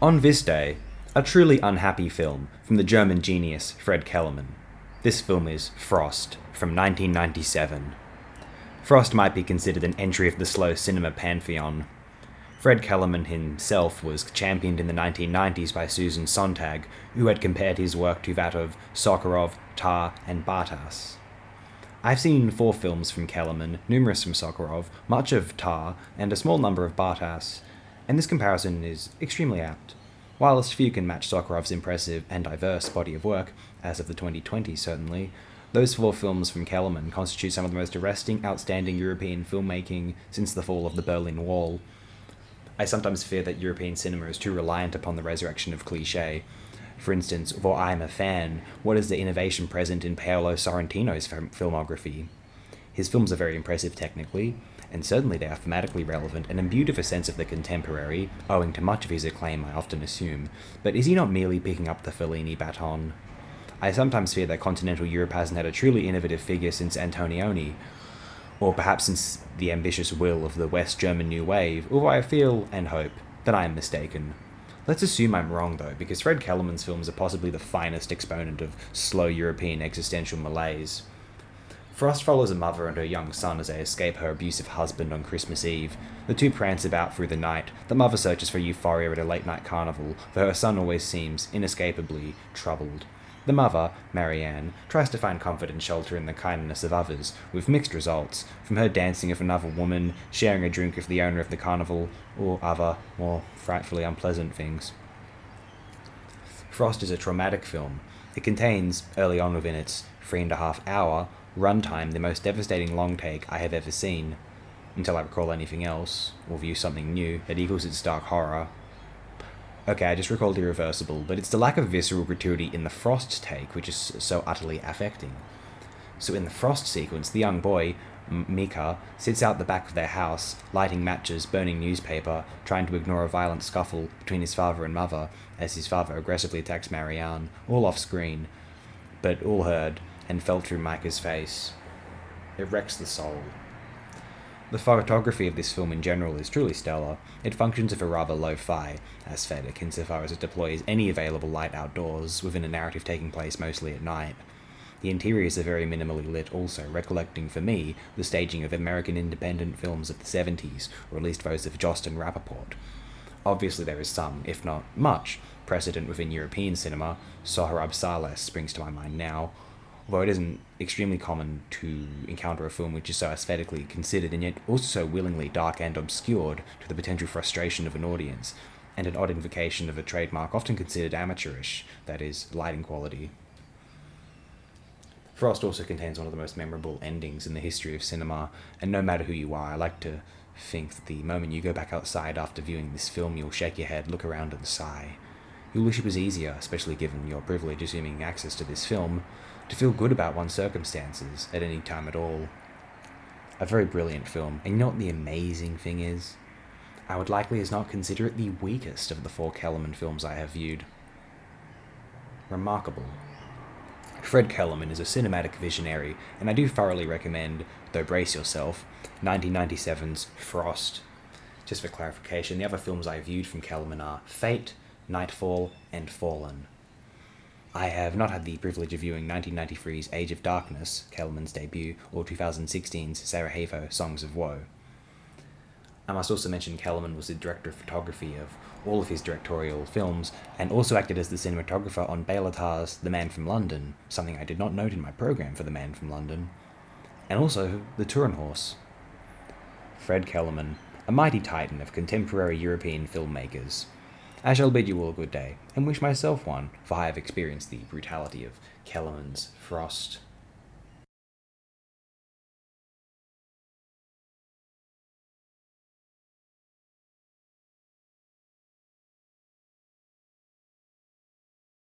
On this day, a truly unhappy film from the German genius Fred Kelemen. This film is Frost from 1997. Frost might be considered an entry of the slow cinema pantheon. Fred Kelemen himself was championed in the 1990s by Susan Sontag, who had compared his work to that of Sokurov, Tar, and Bartas. I've seen 4 films from Kelemen, numerous from Sokurov, much of Tar, and a small number of Bartas, and this comparison is extremely apt. Whilst few can match Sokurov's impressive and diverse body of work, as of the 2020s certainly, those 4 films from Kelemen constitute some of the most arresting, outstanding European filmmaking since the fall of the Berlin Wall. I sometimes fear that European cinema is too reliant upon the resurrection of cliché. For instance, for I'm a fan, what is the innovation present in Paolo Sorrentino's filmography? His films are very impressive technically, and certainly they are thematically relevant and imbued with a sense of the contemporary, owing to much of his acclaim, I often assume, but is he not merely picking up the Fellini baton? I sometimes fear that continental Europe hasn't had a truly innovative figure since Antonioni, or perhaps since the ambitious will of the West German New Wave, although I feel and hope that I am mistaken. Let's assume I'm wrong though, because Fred Kelemen's films are possibly the finest exponent of slow European existential malaise. Frost follows a mother and her young son as they escape her abusive husband on Christmas Eve. The two prance about through the night. The mother searches for euphoria at a late-night carnival, for her son always seems, inescapably, troubled. The mother, Marianne, tries to find comfort and shelter in the kindness of others, with mixed results, from her dancing with another woman, sharing a drink with the owner of the carnival, or other, more frightfully unpleasant things. Frost is a traumatic film. It contains, early on within its 3.5-hour runtime, the most devastating long take I have ever seen, until I recall anything else, or view something new, that equals its dark horror. Okay, I just recalled Irreversible, but it's the lack of visceral gratuity in the Frost take which is so utterly affecting. So in the Frost sequence, the young boy, Mika, sits out the back of their house, lighting matches, burning newspaper, trying to ignore a violent scuffle between his father and mother, as his father aggressively attacks Marianne, all off-screen, but all heard and felt through Micah's face. It wrecks the soul. The photography of this film in general is truly stellar. It functions with a rather lo-fi aesthetic insofar as it deploys any available light outdoors within a narrative taking place mostly at night. The interiors are very minimally lit also, recollecting for me the staging of American independent films of the 70s, or at least those of Jost and Rappaport. Obviously there is some, if not much, precedent within European cinema. Sohrab Saleh springs to my mind now, although it isn't extremely common to encounter a film which is so aesthetically considered and yet also so willingly dark and obscured to the potential frustration of an audience, and an odd invocation of a trademark often considered amateurish, that is, lighting quality. Frost also contains one of the most memorable endings in the history of cinema, and no matter who you are, I like to think that the moment you go back outside after viewing this film, you'll shake your head, look around and sigh. You'll wish it was easier, especially given your privilege assuming access to this film, to feel good about one's circumstances at any time at all. A very brilliant film, and you know what the amazing thing is? I would likely as not consider it the weakest of the 4 Kelemen films I have viewed. Remarkable. Fred Kelemen is a cinematic visionary, and I do thoroughly recommend, though brace yourself, 1997's Frost. Just for clarification, the other films I viewed from Kelemen are Fate, Nightfall, and Fallen. I have not had the privilege of viewing 1993's Age of Darkness, Kelemen's debut, or 2016's Sarajevo, Songs of Woe. I must also mention Kelemen was the director of photography of all of his directorial films, and also acted as the cinematographer on Bela Tarr's The Man from London, something I did not note in my program for The Man from London, and also The Turin Horse. Fred Kelemen, a mighty titan of contemporary European filmmakers. I shall bid you all a good day, and wish myself one, for I have experienced the brutality of Kelemen's Frost.